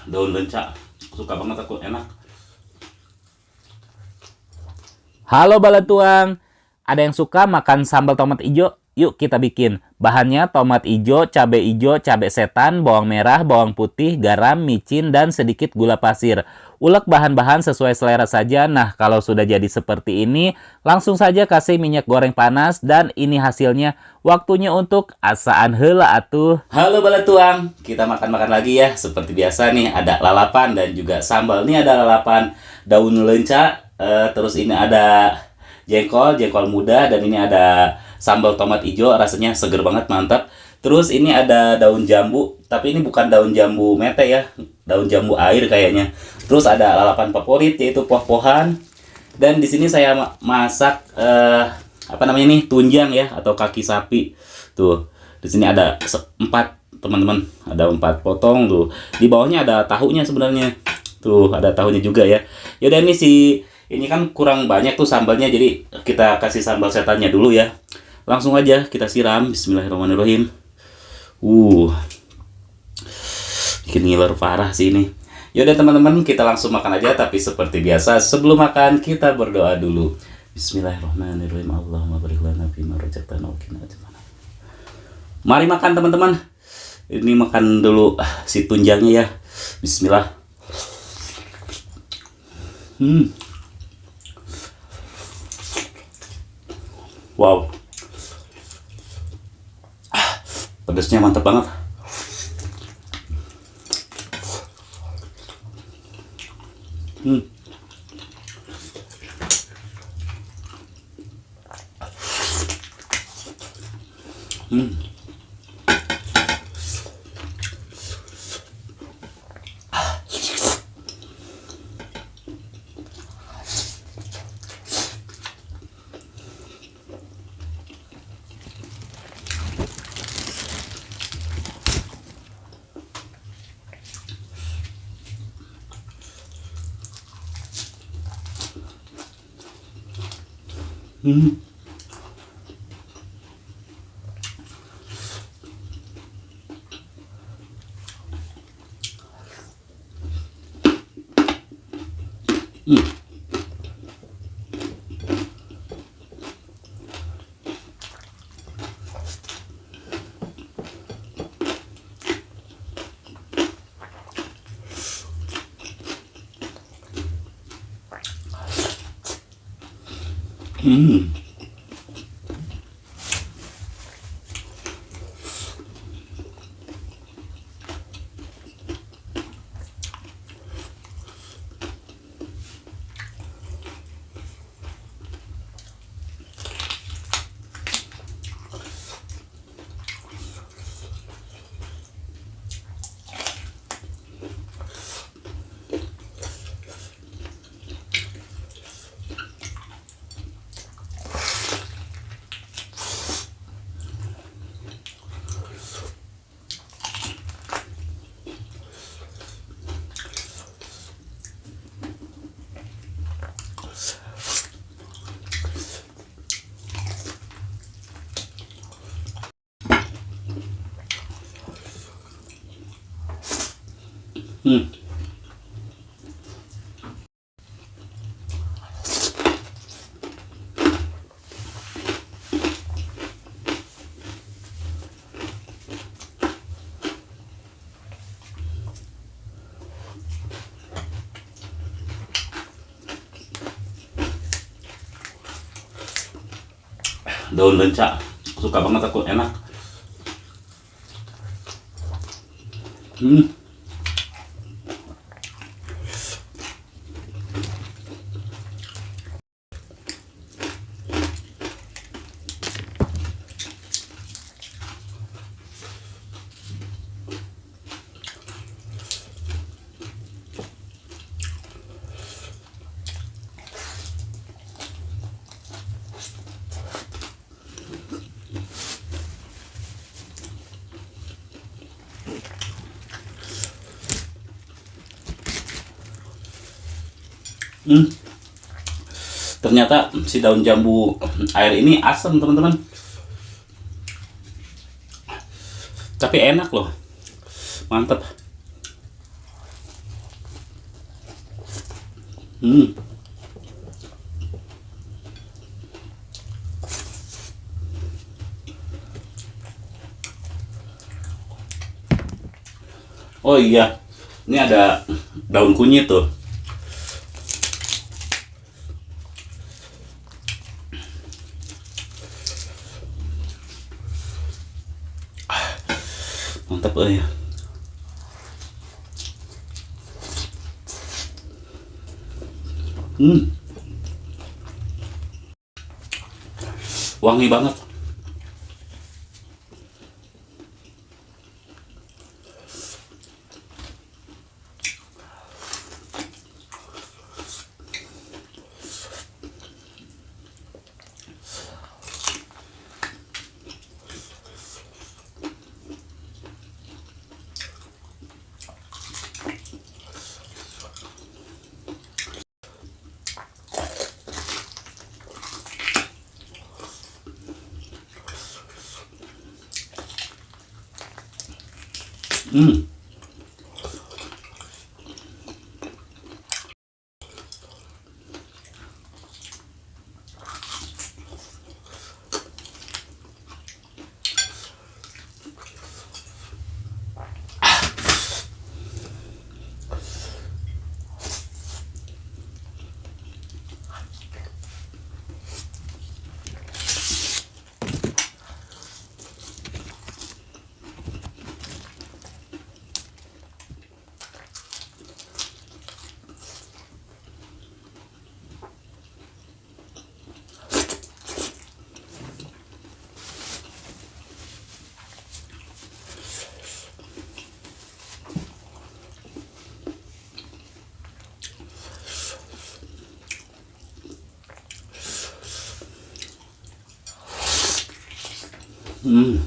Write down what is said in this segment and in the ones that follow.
daun lenca. Suka banget aku, enak. Halo Balatuang, ada yang suka makan sambal tomat ijo? Yuk kita bikin. Bahannya tomat ijo, cabai setan, bawang merah, bawang putih, garam, micin, dan sedikit gula pasir. Ulek bahan-bahan sesuai selera saja. Nah, kalau sudah jadi seperti ini, langsung saja kasih minyak goreng panas dan ini hasilnya. Waktunya untuk asaan heula atuh. Halo Balatuang, kita makan-makan lagi ya. Seperti biasa nih, ada lalapan dan juga sambal. Ini ada lalapan daun lenca, terus ini ada jengkol muda, dan ini ada sambal tomat hijau, rasanya seger banget, mantap. Terus ini ada daun jambu, tapi ini bukan daun jambu mete ya, daun jambu air kayaknya. Terus ada lalapan favorit yaitu poh-pohan. Dan di sini saya masak apa namanya nih, tunjang ya, atau kaki sapi. Tuh, di sini ada 4 teman-teman, ada 4 potong tuh. Di bawahnya ada tahunya sebenarnya. Tuh, ada tahunya juga ya. Yaudah, ini kan kurang banyak tuh sambalnya, jadi kita kasih sambal setannya dulu ya. Langsung aja kita siram. Bismillahirrahmanirrahim. Bikin ngiler parah sih ini. Yaudah teman-teman, kita langsung makan aja. Tapi seperti biasa, sebelum makan kita berdoa dulu. Bismillahirrahmanirrahim. Allahumma barik lana fima razaqtana wa qina adzabannar. Mari makan teman-teman. Ini makan dulu si tunjangnya ya. Bismillah. Wow. Pedasnya mantap banget. Hmm. Hmm. Hmm. Hmm. Daun lenca, suka banget aku, enak. Ternyata si daun jambu air ini asam teman-teman, tapi enak loh, mantap. Hmm. Oh iya, ini ada daun kunyit tuh. Mantap ya. Hmm, wangi banget. Hmm. Hmm.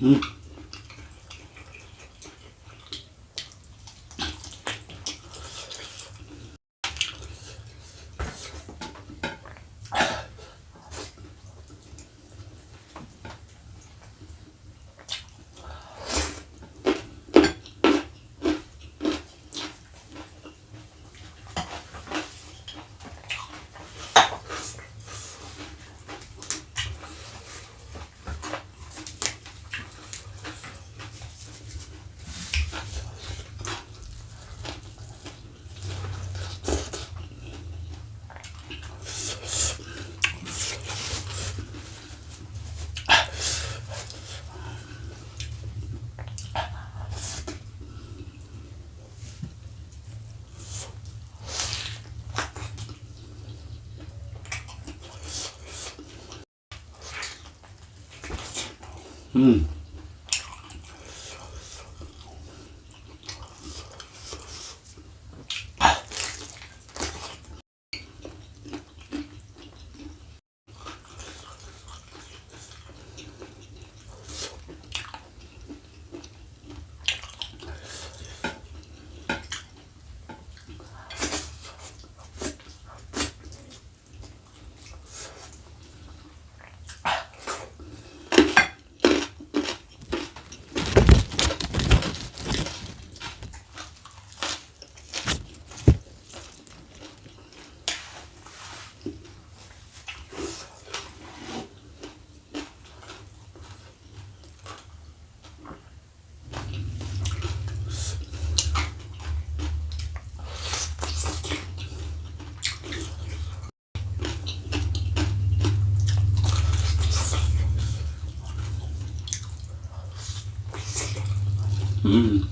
Hmm. Hmm. Hmm.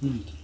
Hmm.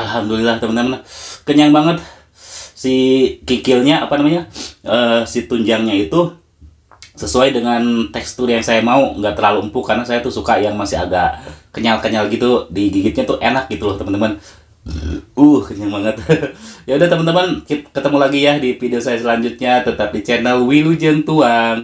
Alhamdulillah teman-teman, kenyang banget. Si kikilnya apa namanya, si tunjangnya itu sesuai dengan tekstur yang saya mau, nggak terlalu empuk karena saya tuh suka yang masih agak kenyal-kenyal gitu, digigitnya tuh enak gitu loh teman-teman. Kenyang banget. Ya udah teman-teman, ketemu lagi ya di video saya selanjutnya, tetap di channel Wilujeng Tuang.